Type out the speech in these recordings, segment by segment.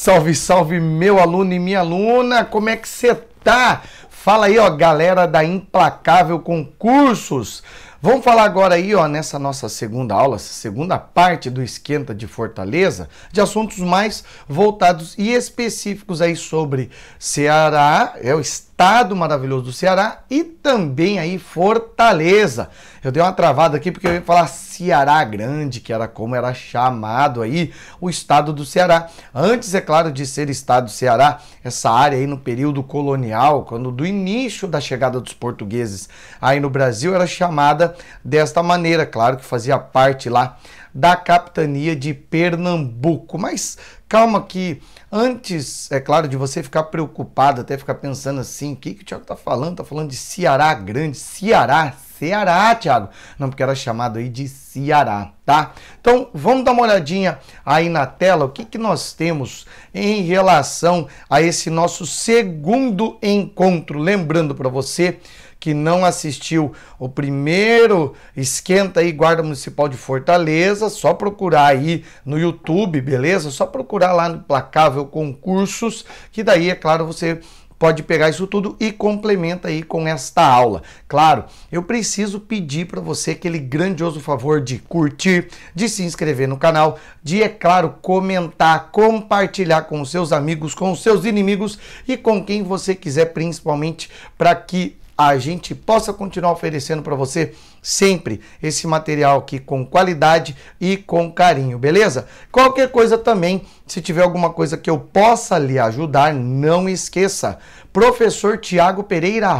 Salve, salve, meu aluno e minha aluna, como é que você tá? Fala aí, ó, galera da Implacável Concursos. Vamos falar agora aí, ó, nessa nossa segunda aula, segunda parte do Esquenta de Fortaleza, de assuntos mais voltados e específicos aí sobre Ceará, o estado maravilhoso do Ceará e também aí Fortaleza. Eu dei uma travada aqui porque eu ia falar Ceará Grande, que era como era chamado aí o estado do Ceará. Antes, é claro, de ser estado do Ceará, essa área aí no período colonial, quando do início da chegada dos portugueses aí no Brasil, era chamada desta maneira, claro que fazia parte lá da capitania de Pernambuco. Mas calma que antes, é claro, de você ficar preocupado, até ficar pensando assim, o que o Thiago tá falando? Tá falando de Ceará Grande, Ceará, Thiago. Não, porque era chamado aí de Ceará, tá? Então, vamos dar uma olhadinha aí na tela, o que nós temos em relação a esse nosso segundo encontro. Lembrando para você que não assistiu o primeiro Esquenta aí, Guarda Municipal de Fortaleza, só procurar aí no YouTube, beleza? Só procurar lá no Implacável Concursos, que daí, é claro, você pode pegar isso tudo e complementa aí com esta aula. Claro, eu preciso pedir para você aquele grandioso favor de curtir, de se inscrever no canal, de, é claro, comentar, compartilhar com os seus amigos, com os seus inimigos e com quem você quiser, principalmente para que a gente possa continuar oferecendo para você sempre esse material aqui com qualidade e com carinho, beleza? Qualquer coisa também, se tiver alguma coisa que eu possa lhe ajudar, não esqueça, Professor Thiago Pereira,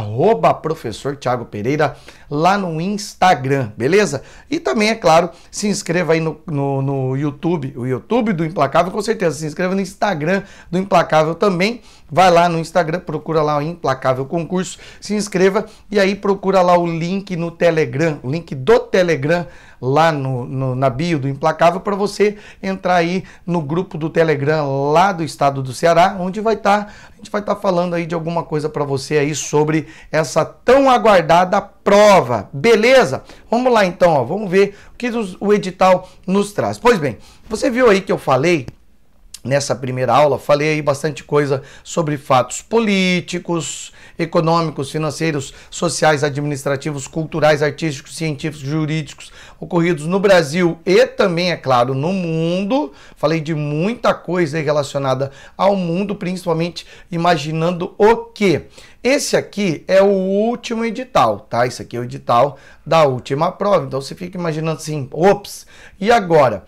@Professor Thiago Pereira, lá no Instagram, beleza? E também, é claro, se inscreva aí no YouTube, o YouTube do Implacável, com certeza, se inscreva no Instagram do Implacável também, vai lá no Instagram, procura lá o Implacável Concurso, se inscreva e aí procura lá o link no Telegram, o link do Telegram lá na bio do Implacável para você entrar aí no grupo do Telegram lá do estado do Ceará, onde a gente vai estar falando aí de alguma coisa para você aí sobre essa tão aguardada prova, beleza? Vamos lá então, ó, vamos ver o que o edital nos traz. Pois bem, você viu aí que eu falei nessa primeira aula, falei aí bastante coisa sobre fatos políticos, econômicos, financeiros, sociais, administrativos, culturais, artísticos, científicos, jurídicos, ocorridos no Brasil e também, é claro, no mundo. Falei de muita coisa aí relacionada ao mundo, principalmente imaginando o quê? Esse aqui é o último edital, tá? Esse aqui é o edital da última prova. Então você fica imaginando assim, ops, e agora?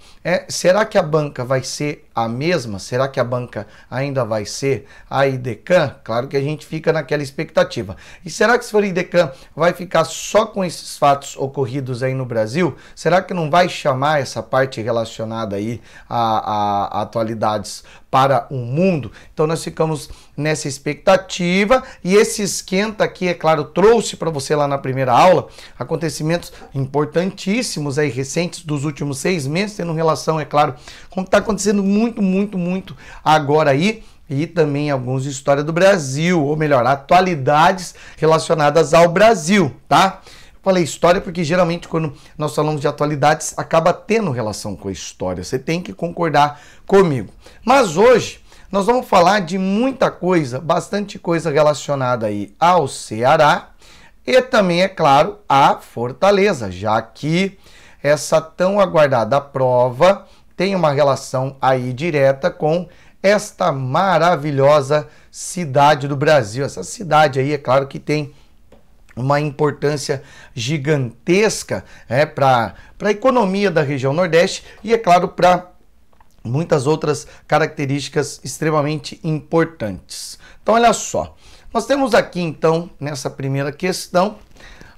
Será que a banca vai ser a mesma? Será que a banca ainda vai ser a IDECAM? Claro que a gente fica naquela expectativa. E será que se for IDECAM vai ficar só com esses fatos ocorridos aí no Brasil? Será que não vai chamar essa parte relacionada aí a atualidades para o mundo? Então nós ficamos nessa expectativa e esse esquenta aqui, é claro, trouxe para você lá na primeira aula acontecimentos importantíssimos aí recentes dos últimos 6 meses, tendo relação, é claro, com o que está acontecendo muito agora aí, e também alguns de história do Brasil, ou melhor, atualidades relacionadas ao Brasil, tá? Falei história porque geralmente quando nós falamos de atualidades acaba tendo relação com a história. Você tem que concordar comigo. Mas hoje nós vamos falar de muita coisa, bastante coisa relacionada aí ao Ceará e também, é claro, a Fortaleza, já que essa tão aguardada prova tem uma relação aí direta com esta maravilhosa cidade do Brasil. Essa cidade aí, é claro que tem uma importância gigantesca para a economia da região Nordeste e, é claro, para muitas outras características extremamente importantes. Então, olha só, nós temos aqui, então, nessa primeira questão,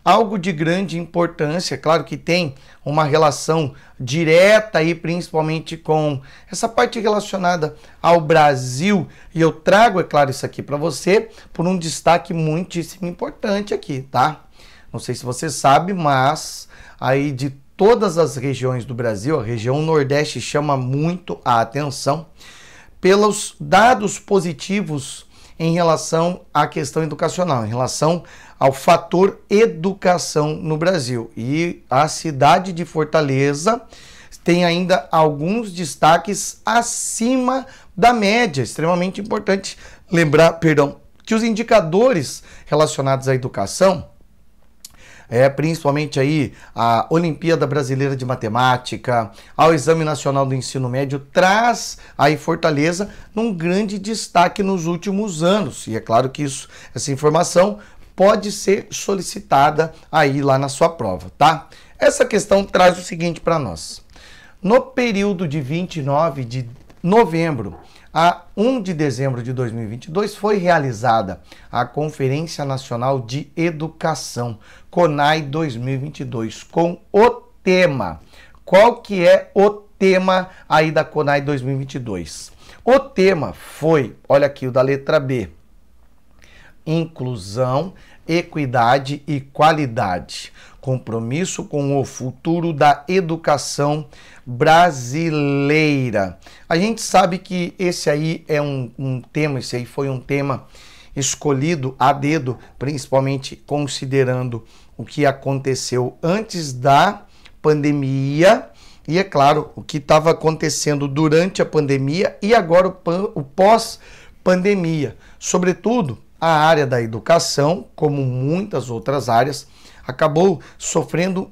algo de grande importância, claro que tem uma relação direta aí, principalmente com essa parte relacionada ao Brasil, e eu trago, é claro, isso aqui para você por um destaque muitíssimo importante aqui, tá? Não sei se você sabe, mas aí de todas as regiões do Brasil, a região Nordeste chama muito a atenção pelos dados positivos em relação à questão educacional, em relação ao fator educação no Brasil. E a cidade de Fortaleza tem ainda alguns destaques acima da média. Extremamente importante lembrar, que os indicadores relacionados à educação, principalmente aí a Olimpíada Brasileira de Matemática, ao Exame Nacional do Ensino Médio, traz aí Fortaleza num grande destaque nos últimos anos. E é claro que essa informação pode ser solicitada aí lá na sua prova, tá? Essa questão traz o seguinte para nós. No período de 29 de novembro a 1 de dezembro de 2022 foi realizada a Conferência Nacional de Educação, CONAE 2022, com o tema. Qual que é o tema aí da CONAE 2022? O tema foi, olha aqui o da letra B, inclusão, equidade e qualidade. Compromisso com o futuro da educação brasileira. A gente sabe que esse aí é um tema, esse aí foi um tema escolhido a dedo, principalmente considerando o que aconteceu antes da pandemia e, é claro, o que estava acontecendo durante a pandemia e agora o pós-pandemia. Sobretudo, a área da educação, como muitas outras áreas, acabou sofrendo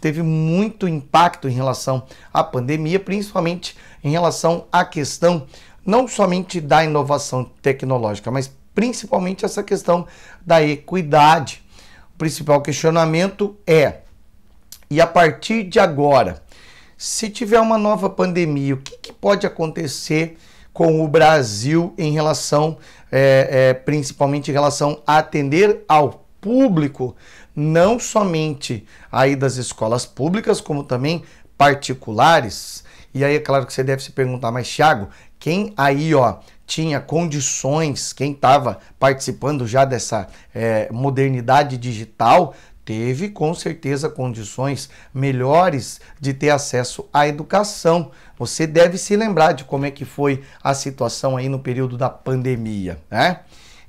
teve muito impacto em relação à pandemia, principalmente em relação à questão não somente da inovação tecnológica, mas principalmente essa questão da equidade. O principal questionamento é, e a partir de agora, se tiver uma nova pandemia, o que pode acontecer com o Brasil em relação, principalmente em relação a atender ao público, não somente aí das escolas públicas, como também particulares. E aí é claro que você deve se perguntar, mas Thiago, quem aí tinha condições, quem estava participando já dessa modernidade digital, teve com certeza condições melhores de ter acesso à educação. Você deve se lembrar de como é que foi a situação aí no período da pandemia, né?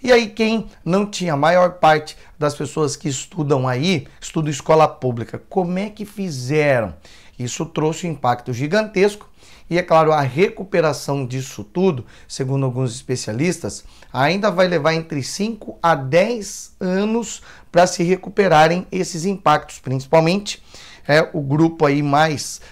E aí quem não tinha, a maior parte das pessoas que estudam aí, estudam escola pública, como é que fizeram? Isso trouxe um impacto gigantesco e, é claro, a recuperação disso tudo, segundo alguns especialistas, ainda vai levar entre 5 a 10 anos para se recuperarem esses impactos, principalmente o grupo aí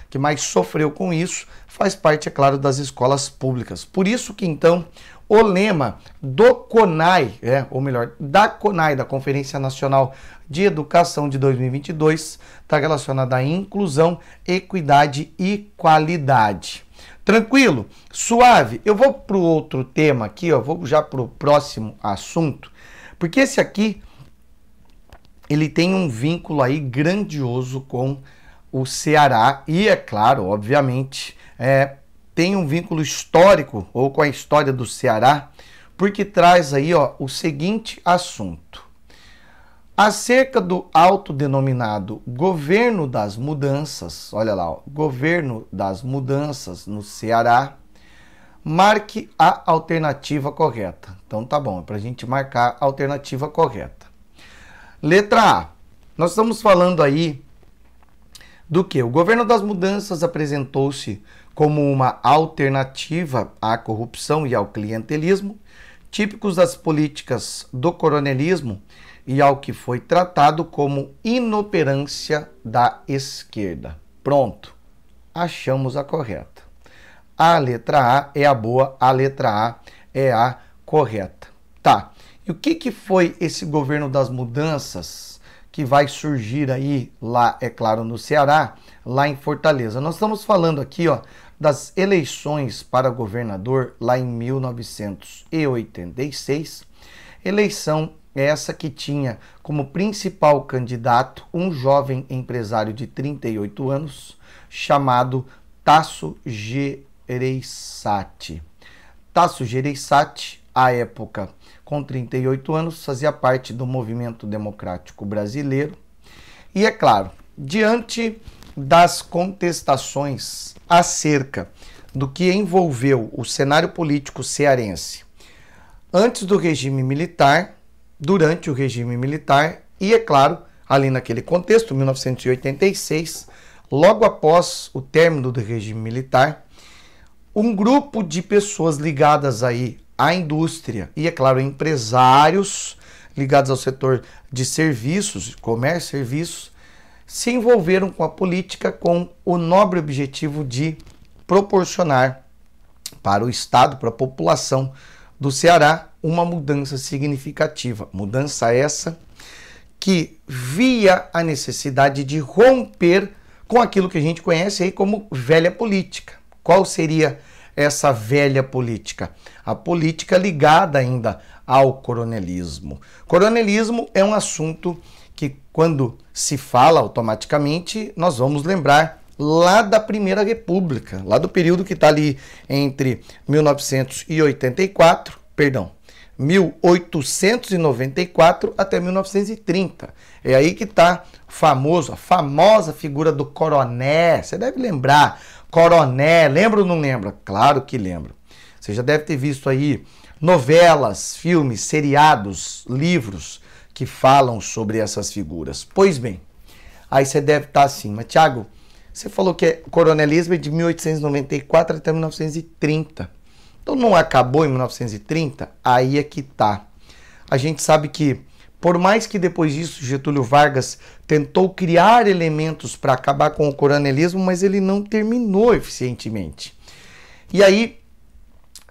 que mais sofreu com isso faz parte, é claro, das escolas públicas. Por isso que, então, o lema do CONAE, ou melhor, da CONAE, da Conferência Nacional de Educação de 2022, está relacionado à inclusão, equidade e qualidade. Tranquilo? Suave? Eu vou para o outro tema aqui, vou já para o próximo assunto, porque esse aqui, ele tem um vínculo aí grandioso com o Ceará e, é claro, obviamente, tem um vínculo histórico ou com a história do Ceará, porque traz aí o seguinte assunto. Acerca do autodenominado Governo das Mudanças, olha lá, Governo das Mudanças no Ceará, marque a alternativa correta. Então tá bom, é para a gente marcar a alternativa correta. Letra A, nós estamos falando aí do que? O Governo das Mudanças apresentou-se como uma alternativa à corrupção e ao clientelismo, típicos das políticas do coronelismo e ao que foi tratado como inoperância da esquerda. Pronto, achamos a correta. A letra A é a boa, a letra A é a correta. Tá, e o que foi esse Governo das Mudanças que vai surgir aí lá, é claro, no Ceará, lá em Fortaleza? Nós estamos falando aqui, das eleições para governador lá em 1986, eleição essa que tinha como principal candidato um jovem empresário de 38 anos chamado Tasso Gereissati. Tasso Gereissati, à época com 38 anos, fazia parte do Movimento Democrático Brasileiro e, é claro, diante das contestações acerca do que envolveu o cenário político cearense antes do regime militar, durante o regime militar e, é claro, ali naquele contexto, 1986, logo após o término do regime militar, um grupo de pessoas ligadas aí à indústria e, é claro, empresários ligados ao setor de serviços, comércio e serviços, se envolveram com a política com o nobre objetivo de proporcionar para o Estado, para a população do Ceará, uma mudança significativa. Mudança essa que via a necessidade de romper com aquilo que a gente conhece aí como velha política. Qual seria essa velha política? A política ligada ainda ao coronelismo. Coronelismo é um assunto que, quando se fala automaticamente, nós vamos lembrar lá da Primeira República, lá do período que está ali entre 1894 até 1930. É aí que está a famosa figura do coroné. Você deve lembrar, coroné, lembra ou não lembra? Claro que lembra. Você já deve ter visto aí novelas, filmes, seriados, livros que falam sobre essas figuras. Pois bem, aí você deve estar assim, mas Thiago, você falou que o coronelismo é de 1894 até 1930. Então não acabou em 1930? Aí é que tá. A gente sabe que, por mais que depois disso Getúlio Vargas tentou criar elementos para acabar com o coronelismo, mas ele não terminou eficientemente. E aí,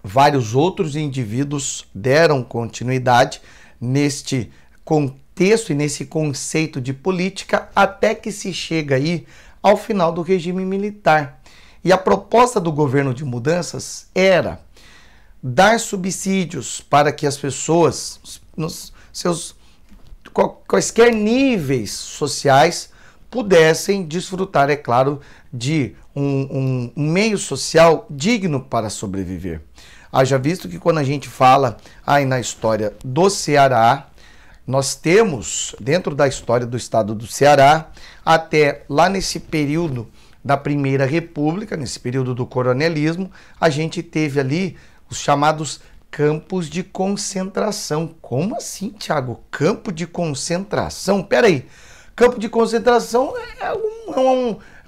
vários outros indivíduos deram continuidade neste contexto e nesse conceito de política até que se chega aí ao final do regime militar. E a proposta do governo de mudanças era dar subsídios para que as pessoas, nos seus quaisquer níveis sociais, pudessem desfrutar, é claro, de um meio social digno para sobreviver. Haja visto que quando a gente fala aí na história do Ceará, nós temos, dentro da história do estado do Ceará, até lá nesse período da Primeira República, nesse período do coronelismo, a gente teve ali os chamados campos de concentração. Como assim, Thiago? Campo de concentração? Peraí, campo de concentração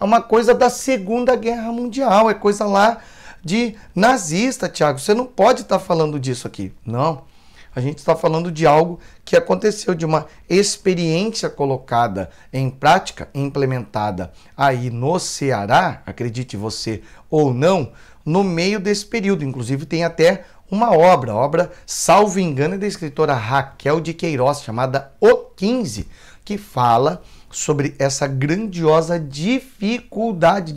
é uma coisa da Segunda Guerra Mundial, é coisa lá de nazista, Thiago. Você não pode estar falando disso aqui. Não. A gente está falando de algo que aconteceu, de uma experiência colocada em prática, implementada aí no Ceará, acredite você ou não, no meio desse período. Inclusive tem até uma obra, salvo engano, é da escritora Raquel de Queiroz, chamada O 15, que fala sobre essa grandiosa dificuldade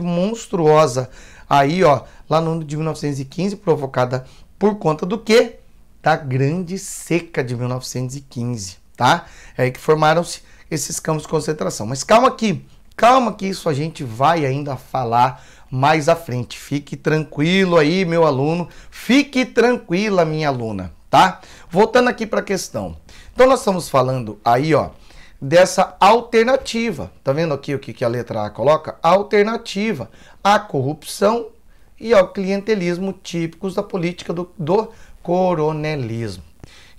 monstruosa aí, ó, lá no ano de 1915, provocada por conta do quê? Da Grande Seca de 1915, tá? É aí que formaram-se esses campos de concentração. Mas calma que isso a gente vai ainda falar mais à frente. Fique tranquilo aí, meu aluno. Fique tranquila, minha aluna, tá? Voltando aqui para a questão. Então, nós estamos falando aí, ó, dessa alternativa. Tá vendo aqui o que a letra A coloca? Alternativa à corrupção e ao clientelismo típicos da política do coronelismo.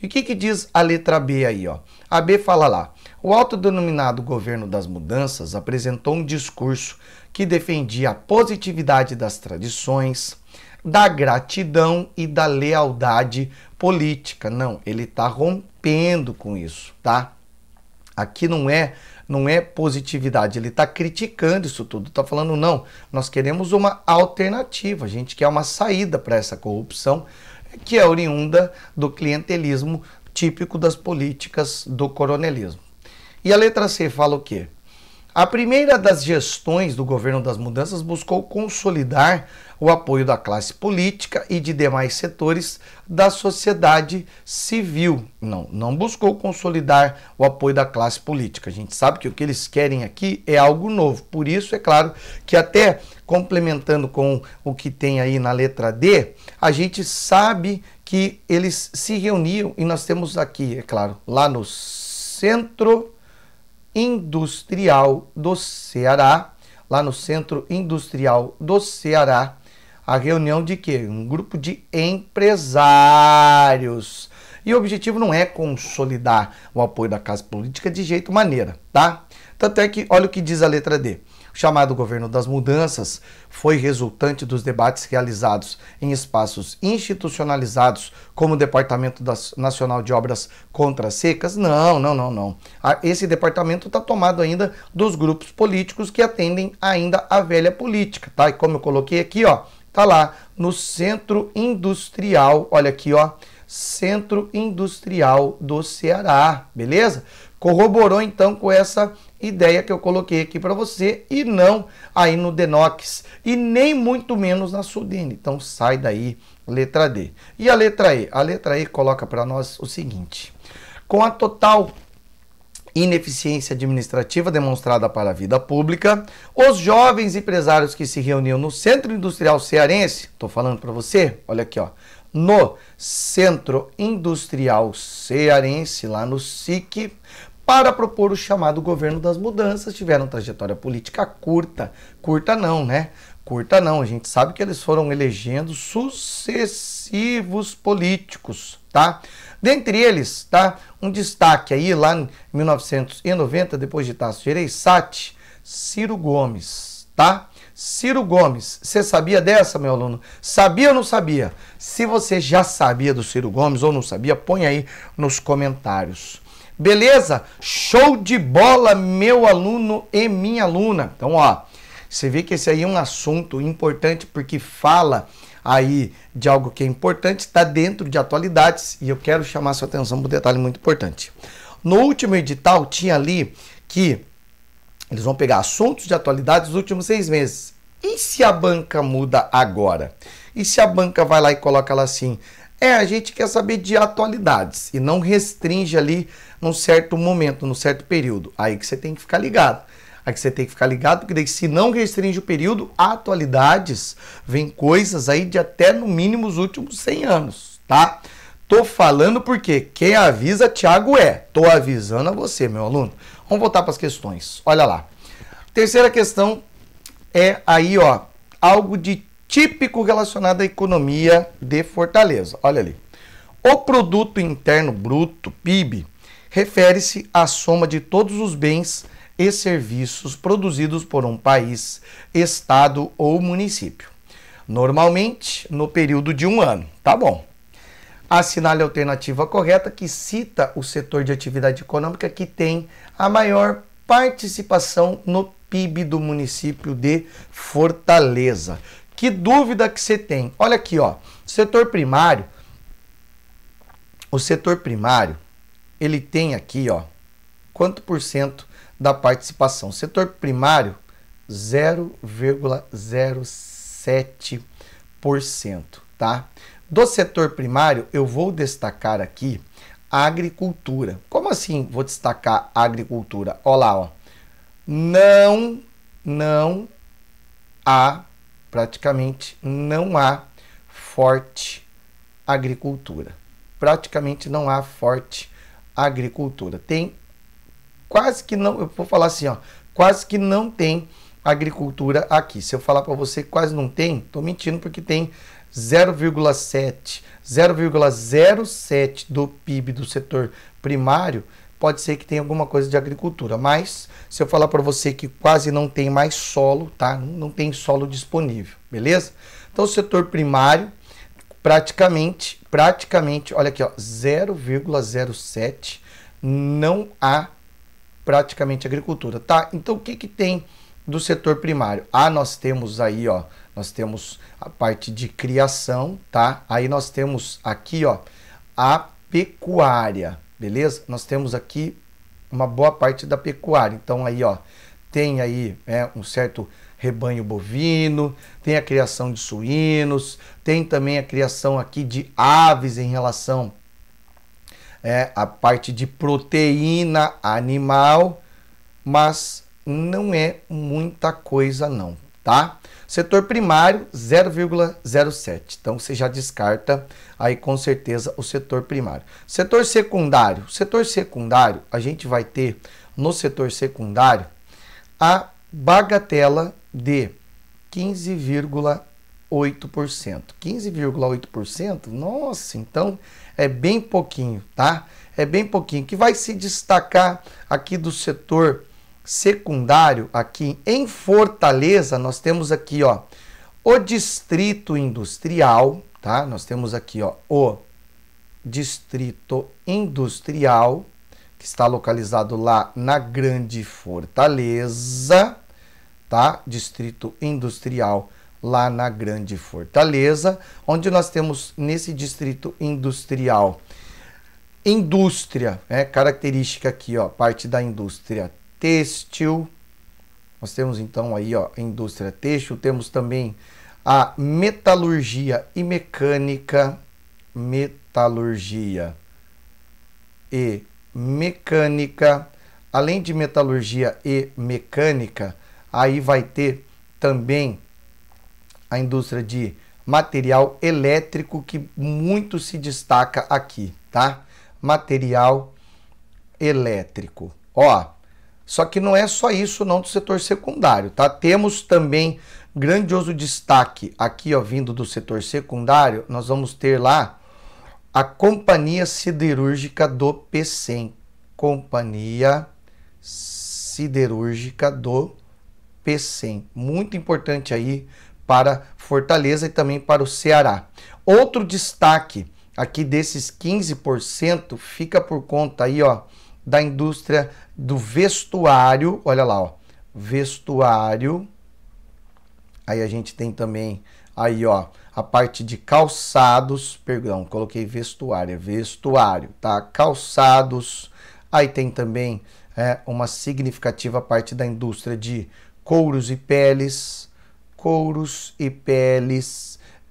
E o que diz a letra B aí, ó? A B fala lá: o autodenominado governo das mudanças apresentou um discurso que defendia a positividade das tradições, da gratidão e da lealdade política. Não, ele está rompendo com isso, tá? Aqui não é positividade, ele está criticando isso tudo, está falando, não, nós queremos uma alternativa, a gente quer uma saída para essa corrupção, que é oriunda do clientelismo típico das políticas do coronelismo. E a letra C fala o quê? A primeira das gestões do governo das mudanças buscou consolidar o apoio da classe política e de demais setores da sociedade civil. Não buscou consolidar o apoio da classe política. A gente sabe que o que eles querem aqui é algo novo. Por isso, é claro, que até complementando com o que tem aí na letra D, a gente sabe que eles se reuniam, e nós temos aqui, é claro, lá no Centro Industrial do Ceará, lá no Centro Industrial do Ceará, a reunião de quê? Um grupo de empresários. E o objetivo não é consolidar o apoio da classe política de jeito maneira, tá? Tanto é que, olha o que diz a letra D. O chamado governo das mudanças foi resultante dos debates realizados em espaços institucionalizados, como o Departamento Nacional de Obras Contra Secas? Não. Esse departamento está tomado ainda dos grupos políticos que atendem ainda a velha política, tá? E como eu coloquei aqui, ó, tá lá no Centro Industrial, olha aqui, ó, Centro Industrial do Ceará, beleza? Corroborou então com essa ideia que eu coloquei aqui para você e não aí no Denox e nem muito menos na Sudene. Então sai daí, letra D. E a letra E? A letra E coloca para nós o seguinte: com a total ineficiência administrativa demonstrada para a vida pública, os jovens empresários que se reuniam no Centro Industrial Cearense, estou falando para você, olha aqui, ó, no Centro Industrial Cearense, lá no SIC, para propor o chamado governo das mudanças, tiveram trajetória política curta. Curta não, né? Curta não, a gente sabe que eles foram elegendo sucessivos políticos, tá? Dentre eles, tá? Um destaque aí, lá em 1990, depois de Tasso Gereissati, Ciro Gomes, tá? Ciro Gomes, você sabia dessa, meu aluno? Sabia ou não sabia? Se você já sabia do Ciro Gomes ou não sabia, põe aí nos comentários. Beleza? Show de bola, meu aluno e minha aluna. Então, ó, você vê que esse aí é um assunto importante porque fala aí de algo que é importante, está dentro de atualidades e eu quero chamar sua atenção para um detalhe muito importante. No último edital tinha ali que eles vão pegar assuntos de atualidades dos últimos 6 meses. E se a banca muda agora? E se a banca vai lá e coloca lá assim, a gente quer saber de atualidades e não restringe ali num certo momento, num certo período. Aí que você tem que ficar ligado. Porque daí, se não restringe o período, atualidades, vem coisas aí de até no mínimo os últimos 100 anos, tá? Tô falando porque quem avisa, Thiago Tô avisando a você, meu aluno. Vamos voltar para as questões. Olha lá. Terceira questão é aí, ó, algo de típico relacionado à economia de Fortaleza. Olha ali. O Produto Interno Bruto, PIB, refere-se à soma de todos os bens e serviços produzidos por um país, estado ou município. Normalmente, no período de 1 ano. Tá bom. Assinale a alternativa correta que cita o setor de atividade econômica que tem a maior participação no PIB do município de Fortaleza. Que dúvida que você tem? Olha aqui, ó. O setor primário, ele tem aqui, ó, quanto por cento da participação? Setor primário, 0,07%, tá? Do setor primário, eu vou destacar aqui a agricultura. Como assim vou destacar a agricultura? Olha lá, ó. Praticamente não há forte agricultura. Praticamente não há forte agricultura. Tem quase que não, eu vou falar assim, ó, quase que não tem agricultura aqui. Se eu falar para você que quase não tem, tô mentindo porque tem 0,07 do PIB do setor primário, pode ser que tenha alguma coisa de agricultura, mas se eu falar para você que quase não tem mais solo, tá? Não tem solo disponível, beleza? Então o setor primário praticamente, olha aqui, ó, 0,07 não há praticamente agricultura, tá? Então o que que tem do setor primário? Nós temos aí, ó, nós temos a parte de criação, tá? Aí nós temos aqui, ó, a pecuária, beleza? Nós temos aqui uma boa parte da pecuária. Então aí, ó, tem aí um certo rebanho bovino, tem a criação de suínos, tem também a criação aqui de aves em relação a parte de proteína animal, mas não é muita coisa não, tá? Setor primário, 0,07. Então, você já descarta aí com certeza o setor primário. Setor secundário. Setor secundário, a gente vai ter no setor secundário a bagatela de 15,8%. 15,8%? Nossa, então é bem pouquinho, tá? É bem pouquinho. Que vai se destacar aqui do setor secundário, aqui em Fortaleza, nós temos aqui, ó, o Distrito Industrial, tá? Nós temos aqui, ó, o Distrito Industrial, que está localizado lá na Grande Fortaleza, tá? Distrito Industrial lá na Grande Fortaleza, onde nós temos nesse Distrito Industrial indústria, característica aqui, ó, parte da indústria têxtil. Nós temos então aí, ó, indústria têxtil, temos também a metalurgia e mecânica, metalurgia e mecânica. Além de metalurgia e mecânica, aí vai ter também a indústria de material elétrico, que muito se destaca aqui, tá? Material elétrico. Ó, só que não é só isso não do setor secundário, tá? Temos também grandioso destaque aqui, ó, vindo do setor secundário, nós vamos ter lá a Companhia Siderúrgica do Pecém. Companhia Siderúrgica do Pecém. Muito importante aí para Fortaleza e também para o Ceará. Outro destaque aqui desses 15% fica por conta aí, ó, da indústria do vestuário. Olha lá, ó, vestuário. Aí a gente tem também aí, ó, a parte de calçados, perdão, coloquei vestuário, é vestuário, tá? Calçados. Aí tem também uma significativa parte da indústria de couros e peles,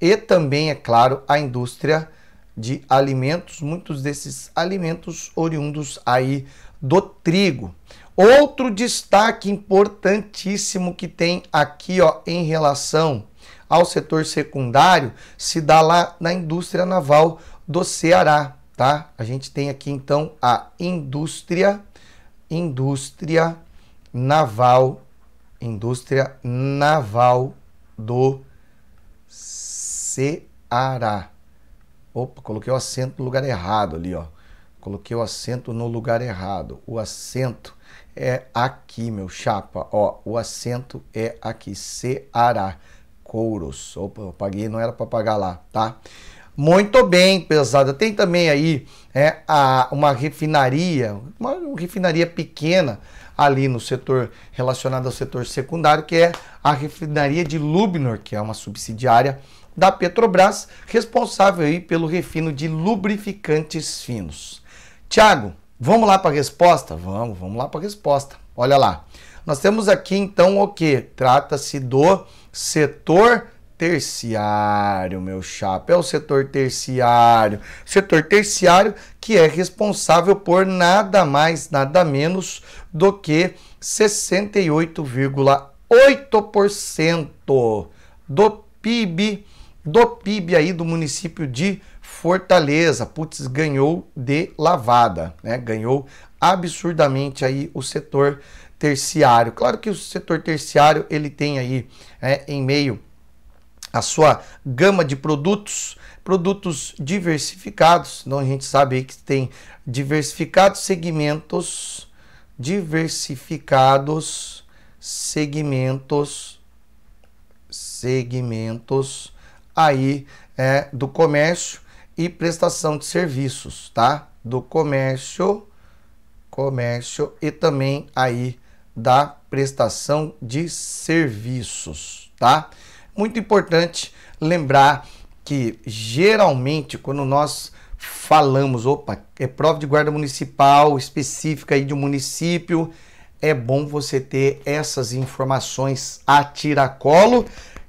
e também, é claro, a indústria de alimentos, muitos desses alimentos oriundos aí do trigo. Outro destaque importantíssimo que tem aqui, ó, em relação ao setor secundário, se dá lá na indústria naval do Ceará, tá? A gente tem aqui então a indústria naval do Ceará. Opa, coloquei o acento no lugar errado ali, ó. Coloquei o acento no lugar errado. O acento é aqui, meu chapa, ó. O acento é aqui, Ceará. Couros. Opa, eu paguei, não era para pagar lá, tá? Muito bem, pesada. Tem também aí uma refinaria pequena ali no setor relacionado ao setor secundário, que é a refinaria de Lubnor, que é uma subsidiária da Petrobras, responsável aí pelo refino de lubrificantes finos. Tiago, vamos lá para a resposta? Vamos lá para a resposta. Olha lá. Nós temos aqui então o que? Trata-se do setor terciário, meu chapa. É o setor terciário. Setor terciário que é responsável por nada mais, nada menos do que 68,8% do PIB aí do município de Fortaleza. Putz, ganhou de lavada, né? Ganhou absurdamente aí o setor terciário. Claro que o setor terciário ele tem aí em meio a sua gama de produtos diversificados. Então a gente sabe aí que tem diversificados segmentos aí do comércio e prestação de serviços, tá? Do comércio e também aí da prestação de serviços, tá? Muito importante lembrar que geralmente quando nós falamos, é prova de guarda municipal específica aí de um município, é bom você ter essas informações a tiracolo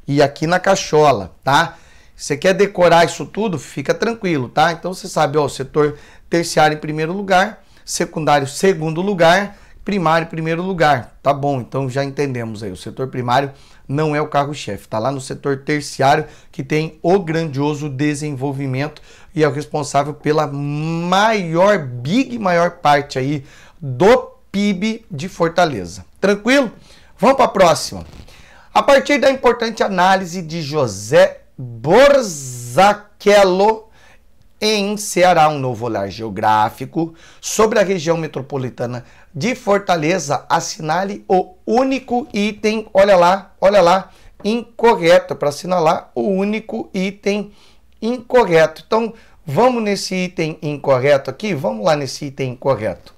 e aqui na cachola, tá? Você quer decorar isso tudo? Fica tranquilo, tá? Então você sabe, ó, o setor terciário em primeiro lugar, secundário segundo lugar, primário em primeiro lugar, tá bom? Então já entendemos aí, o setor primário não é o carro-chefe, tá lá no setor terciário que tem o grandioso desenvolvimento e é o responsável pela maior parte aí do PIB de Fortaleza. Tranquilo? Vamos para a próxima. A partir da importante análise de José Borzachello, em Ceará, um novo olhar geográfico sobre a região metropolitana de Fortaleza, assinale o único item, olha lá, incorreto, para assinalar o único item incorreto. Então, vamos nesse item incorreto aqui? Vamos lá nesse item incorreto.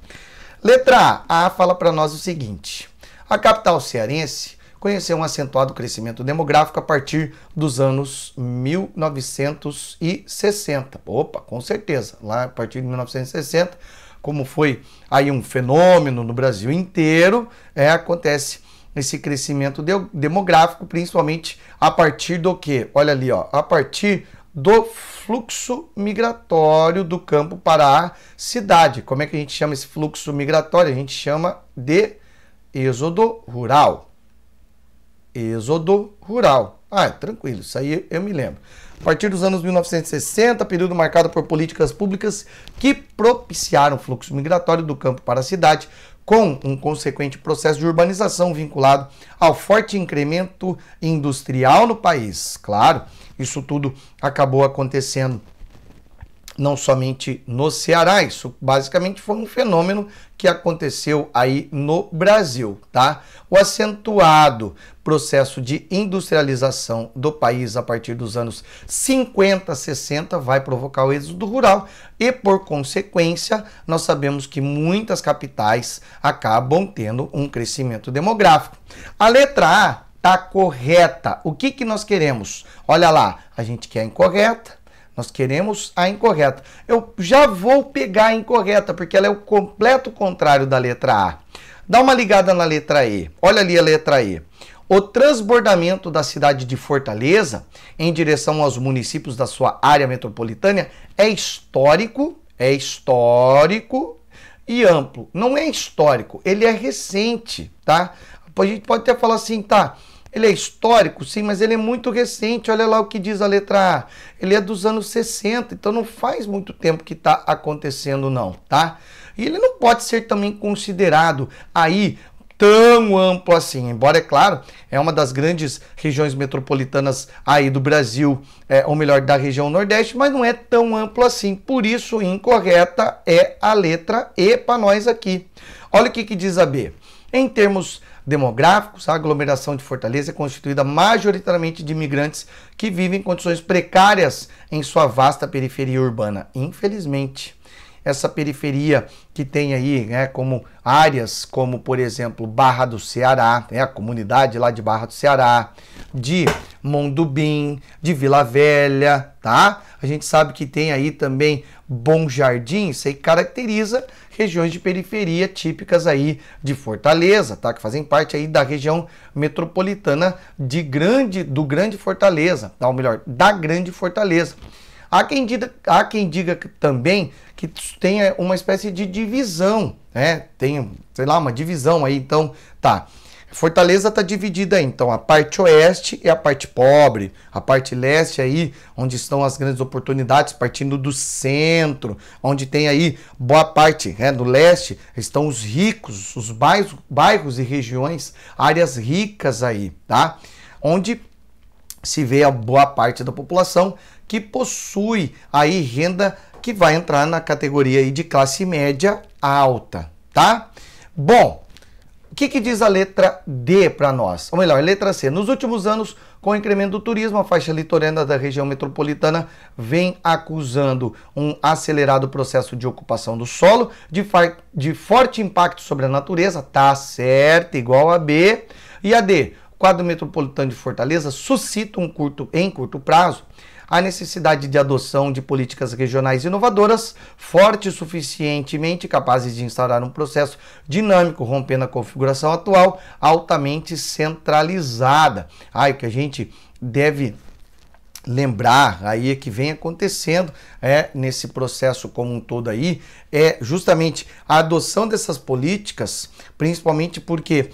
Letra A fala para nós o seguinte: a capital cearense conheceu um acentuado crescimento demográfico a partir dos anos 1960. Opa, com certeza, lá a partir de 1960, como foi aí um fenômeno no Brasil inteiro, acontece esse crescimento demográfico, principalmente a partir do quê? Olha ali, ó, a partir do fluxo migratório do campo para a cidade. Como é que a gente chama esse fluxo migratório? A gente chama de êxodo rural. Êxodo rural. Tranquilo, isso aí eu me lembro. A partir dos anos 1960, período marcado por políticas públicas que propiciaram o fluxo migratório do campo para a cidade, com um consequente processo de urbanização vinculado ao forte incremento industrial no país. Claro, isso tudo acabou acontecendo não somente no Ceará, isso basicamente foi um fenômeno que aconteceu aí no Brasil, tá? O acentuado processo de industrialização do país a partir dos anos 50, 60 vai provocar o êxodo rural e, por consequência, nós sabemos que muitas capitais acabam tendo um crescimento demográfico. A letra A está correta. O que nós queremos? Olha lá, a gente quer a incorreta. Nós queremos a incorreta. Eu já vou pegar a incorreta, porque ela é o completo contrário da letra A. Dá uma ligada na letra E. Olha ali a letra E. O transbordamento da cidade de Fortaleza em direção aos municípios da sua área metropolitana é histórico e amplo. Não é histórico, ele é recente, tá? A gente pode até falar assim, tá? Ele é histórico, sim, mas ele é muito recente. Olha lá o que diz a letra A. Ele é dos anos 60, então não faz muito tempo que está acontecendo não, tá? E ele não pode ser também considerado aí tão amplo assim, embora, é claro, é uma das grandes regiões metropolitanas aí do Brasil, ou melhor, da região Nordeste, mas não é tão amplo assim. Por isso, incorreta é a letra E para nós aqui. Olha o que diz a B. Em termos demográficos, a aglomeração de Fortaleza é constituída majoritariamente de imigrantes que vivem em condições precárias em sua vasta periferia urbana. Infelizmente, essa periferia que tem aí, como áreas como, por exemplo, Barra do Ceará, a comunidade lá de Barra do Ceará, de Mondubim, de Vila Velha, tá? A gente sabe que tem aí também Bom Jardim, isso aí caracteriza regiões de periferia típicas aí de Fortaleza, tá? Que fazem parte aí da região metropolitana do Grande Fortaleza, tá? Ou melhor, da Grande Fortaleza. Há quem diga também que tenha uma espécie de divisão, tem, sei lá, uma divisão aí, então, tá. Fortaleza está dividida aí, então a parte oeste é a parte pobre, a parte leste aí, onde estão as grandes oportunidades, partindo do centro, onde tem aí boa parte, no leste estão os ricos, os bairros e regiões, áreas ricas aí, tá? Onde se vê a boa parte da população que possui aí renda que vai entrar na categoria aí de classe média alta, tá? Bom, o que diz a letra D para nós? Ou melhor, a letra C. Nos últimos anos, com o incremento do turismo, a faixa litorânea da região metropolitana vem acusando um acelerado processo de ocupação do solo, de forte impacto sobre a natureza, tá certo, igual a B. E a D, o quadro metropolitano de Fortaleza suscita em curto prazo a necessidade de adoção de políticas regionais inovadoras, fortes suficientemente capazes de instaurar um processo dinâmico, rompendo a configuração atual, altamente centralizada. O que a gente deve lembrar aí que vem acontecendo nesse processo como um todo aí, é justamente a adoção dessas políticas, principalmente porque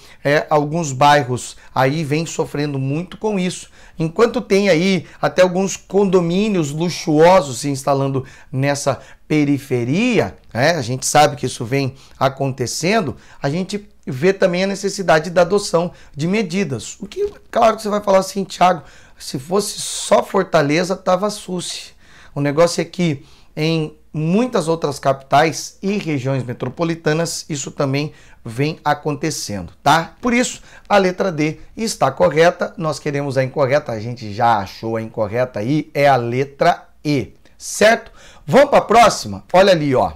alguns bairros aí vêm sofrendo muito com isso, enquanto tem aí até alguns condomínios luxuosos se instalando nessa periferia, a gente sabe que isso vem acontecendo, a gente vê também a necessidade da adoção de medidas. O que, claro que você vai falar assim, Thiago, se fosse só Fortaleza, tava susse. O negócio é que em muitas outras capitais e regiões metropolitanas, isso também vem acontecendo, tá? Por isso, a letra D está correta, nós queremos a incorreta, a gente já achou a incorreta aí, é a letra E, certo? Vamos para a próxima? Olha ali, ó.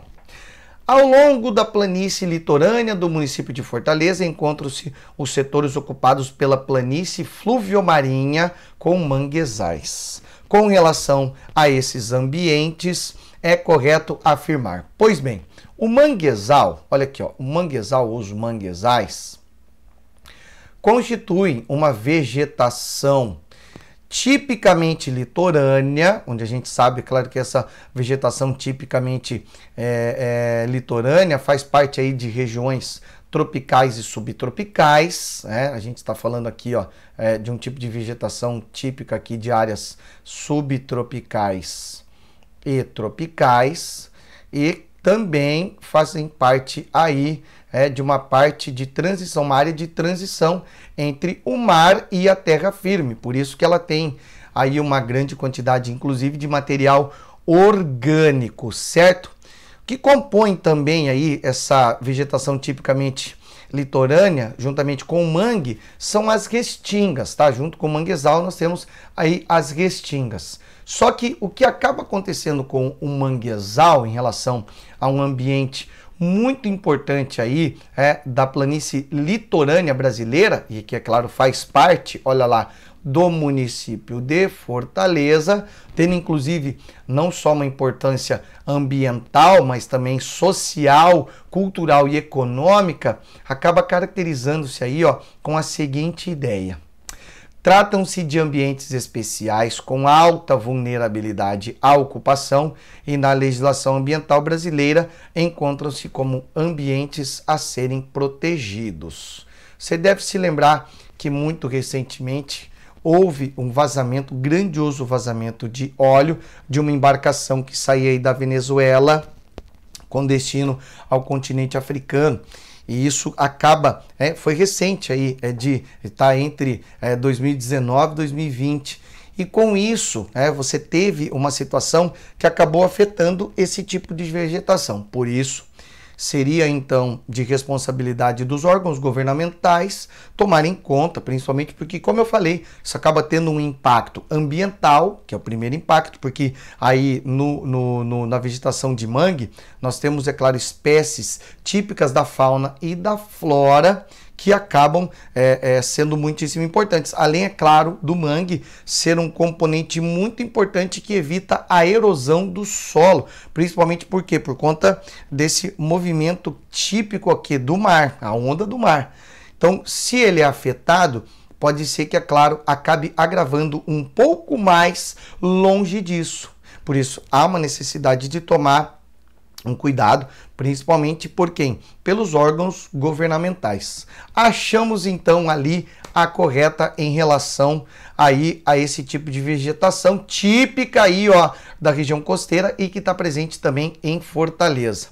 Ao longo da planície litorânea do município de Fortaleza, encontram-se os setores ocupados pela planície fluviomarinha com manguezais. Com relação a esses ambientes, é correto afirmar. Pois bem, o manguezal, olha aqui, ó, o manguezal ou os manguezais constituem uma vegetação tipicamente litorânea, onde a gente sabe, claro, que essa vegetação tipicamente litorânea faz parte aí de regiões tropicais e subtropicais, né? A gente está falando aqui, ó, de um tipo de vegetação típica aqui de áreas subtropicais e tropicais, e também fazem parte aí de uma parte de transição, uma área de transição entre o mar e a terra firme. Por isso que ela tem aí uma grande quantidade, inclusive, de material orgânico, certo? O que compõe também aí essa vegetação tipicamente litorânea, juntamente com o mangue, são as restingas, tá? Junto com o manguezal nós temos aí as restingas. Só que o que acaba acontecendo com o manguezal em relação a um ambiente muito importante aí da planície litorânea brasileira, e que, é claro, faz parte, olha lá, do município de Fortaleza, tendo inclusive não só uma importância ambiental, mas também social, cultural e econômica, acaba caracterizando-se aí, ó, com a seguinte ideia. Tratam-se de ambientes especiais com alta vulnerabilidade à ocupação e na legislação ambiental brasileira encontram-se como ambientes a serem protegidos. Você deve se lembrar que muito recentemente houve um vazamento, grandioso vazamento de óleo de uma embarcação que saía aí da Venezuela com destino ao continente africano. E isso acaba, foi recente aí, tá entre 2019 e 2020. E com isso, você teve uma situação que acabou afetando esse tipo de vegetação. Por isso, seria então de responsabilidade dos órgãos governamentais tomarem conta, principalmente porque, como eu falei, isso acaba tendo um impacto ambiental, que é o primeiro impacto, porque aí na vegetação de mangue nós temos, é claro, espécies típicas da fauna e da flora que acabam sendo muitíssimo importantes. Além, é claro, do mangue ser um componente muito importante que evita a erosão do solo, principalmente por quê? Por conta desse movimento típico aqui do mar, a onda do mar. Então, se ele é afetado, pode ser que, é claro, acabe agravando um pouco mais longe disso. Por isso, há uma necessidade de tomar um cuidado, principalmente por quem? Pelos órgãos governamentais. Achamos então ali a correta em relação aí a esse tipo de vegetação típica aí, ó, da região costeira e que está presente também em Fortaleza.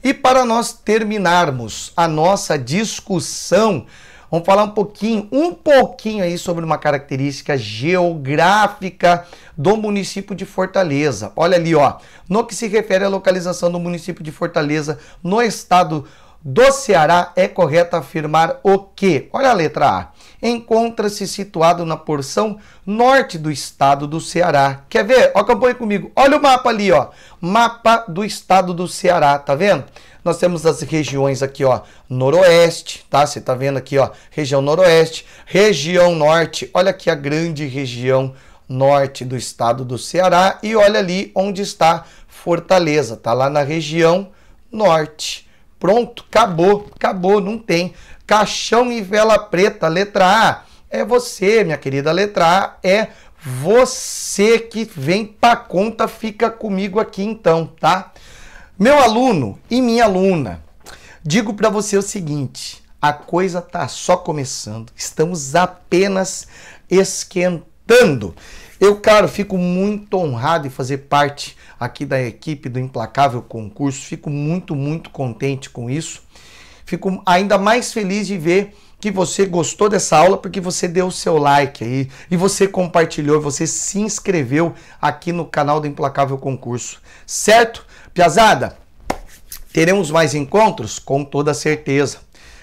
E para nós terminarmos a nossa discussão, vamos falar um pouquinho aí sobre uma característica geográfica do município de Fortaleza. Olha ali, ó, no que se refere à localização do município de Fortaleza no estado do Ceará, é correto afirmar o quê? Olha a letra A. Encontra-se situado na porção norte do estado do Ceará. Quer ver? Acompanhe comigo. Olha o mapa ali, ó. Mapa do estado do Ceará, tá vendo? Nós temos as regiões aqui, ó, noroeste, tá? Você tá vendo aqui, ó, região noroeste, região norte. Olha aqui a grande região norte do estado do Ceará e olha ali onde está Fortaleza, tá lá na região norte. Pronto, acabou, não tem. Caixão e vela preta, letra A, é você, minha querida, letra A é você que vem pra conta, fica comigo aqui então, tá? Meu aluno e minha aluna, digo para você o seguinte, a coisa tá só começando, estamos apenas esquentando. Eu, claro, fico muito honrado em fazer parte aqui da equipe do Implacável Concurso, fico muito contente com isso. Fico ainda mais feliz de ver que você gostou dessa aula, porque você deu o seu like aí, e você compartilhou, você se inscreveu aqui no canal do Implacável Concurso, certo? Piazada, teremos mais encontros? Com toda certeza.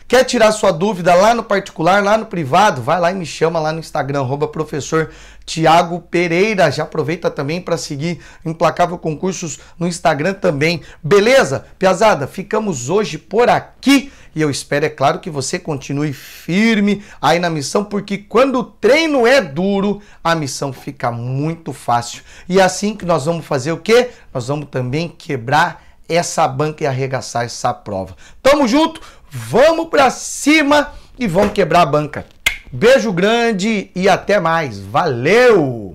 Quer tirar sua dúvida lá no particular, lá no privado? Vai lá e me chama lá no Instagram, @professor Tiago Pereira. Já aproveita também para seguir Implacável Concursos no Instagram também. Beleza? Piazada, ficamos hoje por aqui. E eu espero, é claro, que você continue firme aí na missão, porque quando o treino é duro, a missão fica muito fácil. E é assim que nós vamos fazer o quê? Nós vamos também quebrar essa banca e arregaçar essa prova. Tamo junto, vamos pra cima e vamos quebrar a banca. Beijo grande e até mais. Valeu!